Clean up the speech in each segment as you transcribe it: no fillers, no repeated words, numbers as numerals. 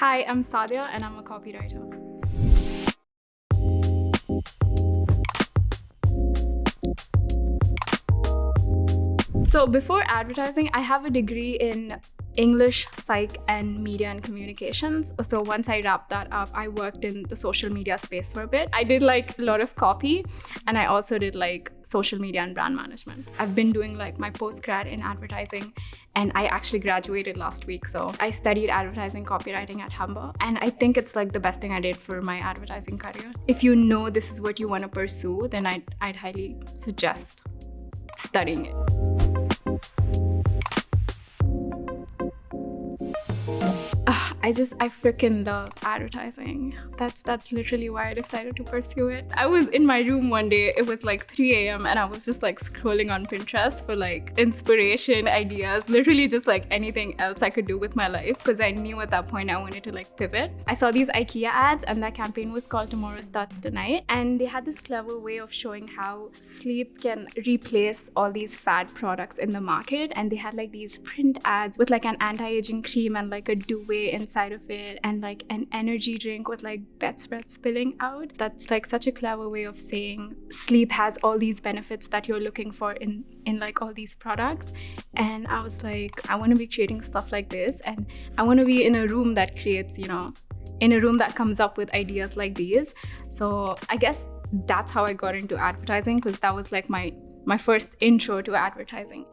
Hi, I'm Sadiya and I'm a copywriter. So before advertising, I have a degree in English, Psych, and Media and Communications. So once I wrapped that up, I worked in the social media space for a bit. I did like a lot of copy, and I also did like social media and brand management. I've been doing like my post-grad in advertising, and I actually graduated last week. So I studied advertising copywriting at Humber, and I think it's like the best thing I did for my advertising career. If you know this is what you want to pursue, then I'd highly suggest studying it. I freaking love advertising. That's literally why I decided to pursue it. I was in my room one day, it was like 3 a.m. and I was just like scrolling on Pinterest for like inspiration, ideas, literally just like anything else I could do with my life, because I knew at that point I wanted to like pivot. I saw these IKEA ads and that campaign was called Tomorrow Starts Tonight, and they had this clever way of showing how sleep can replace all these fad products in the market, and they had like these print ads with like an anti-aging cream and like a duvet inside of it, and like an energy drink with like bedspread spilling out. That's like such a clever way of saying sleep has all these benefits that you're looking for in like all these products. And I was like, I want to be creating stuff like this, and I want to be in a room that creates, in a room that comes up with ideas like these. So I guess that's how I got into advertising, because that was like my first intro to advertising.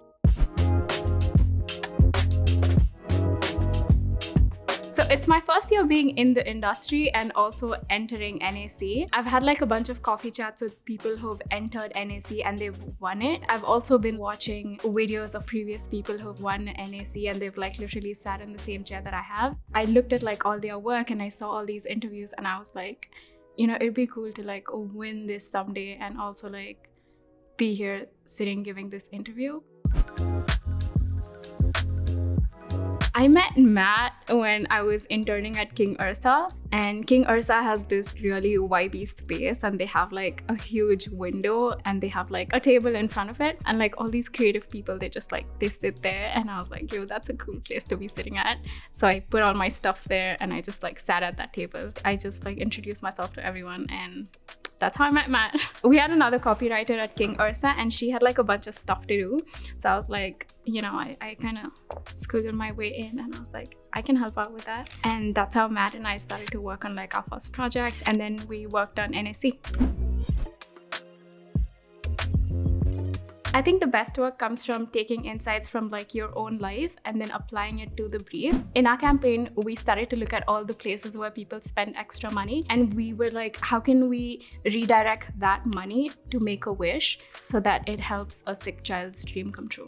So it's my first year being in the industry and also entering NAC. I've had like a bunch of coffee chats with people who've entered NAC and they've won it. I've also been watching videos of previous people who've won NAC and they've like literally sat in the same chair that I have. I looked at like all their work and I saw all these interviews and I was like, it'd be cool to like win this someday and also like be here sitting giving this interview. I met Matt when I was interning at King Ursa, and King Ursa has this really vibey space, and they have like a huge window and they have like a table in front of it, and like all these creative people, they sit there, and I was like, yo, that's a cool place to be sitting at. So I put all my stuff there and I just like sat at that table. I just like introduced myself to everyone, and that's how I met Matt. We had another copywriter at King Ursa and she had like a bunch of stuff to do. So I was like, I kind of squiggled my way in and I was like, I can help out with that. And that's how Matt and I started to work on like our first project, and then we worked on NAC. I think the best work comes from taking insights from like your own life and then applying it to the brief. In our campaign, we started to look at all the places where people spend extra money, and we were like, how can we redirect that money to make a wish so that it helps a sick child's dream come true?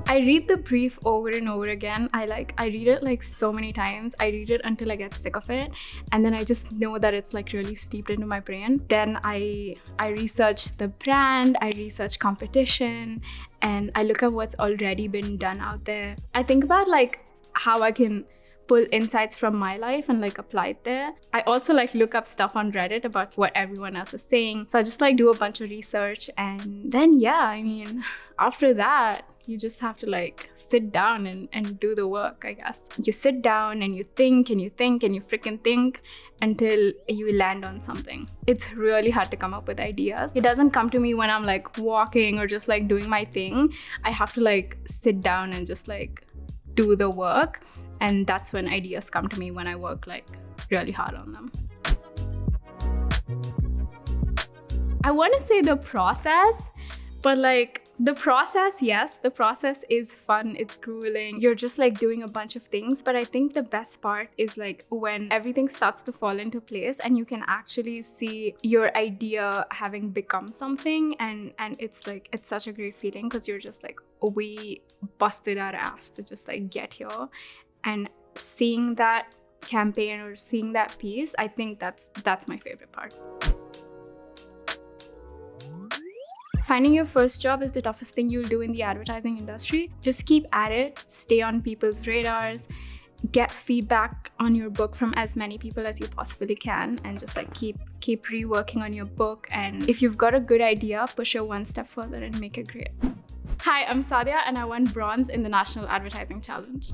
I read the brief over and over again. I read it like so many times. I read it until I get sick of it, and then I just know that it's like really steeped into my brain. Then I research the brand, I research competition, and I look at what's already been done out there. I think about like how I can pull insights from my life and like apply it there. I also like look up stuff on Reddit about what everyone else is saying. So I just like do a bunch of research, and then after that, you just have to like sit down and do the work, I guess. You sit down and you think and you think and you freaking think until you land on something. It's really hard to come up with ideas. It doesn't come to me when I'm like walking or just like doing my thing. I have to like sit down and just like do the work. And that's when ideas come to me, when I work like really hard on them. I want to say the process, but like the process, yes, the process is fun, it's grueling. You're just like doing a bunch of things, but I think the best part is like when everything starts to fall into place and you can actually see your idea having become something, and it's like, it's such a great feeling, because you're just like, we busted our ass to just like get here. And seeing that campaign or seeing that piece, I think that's my favorite part. Finding your first job is the toughest thing you'll do in the advertising industry. Just keep at it, stay on people's radars, get feedback on your book from as many people as you possibly can, and just like keep reworking on your book. And if you've got a good idea, push it one step further and make it great. Hi, I'm Sadiya and I won bronze in the National Advertising Challenge.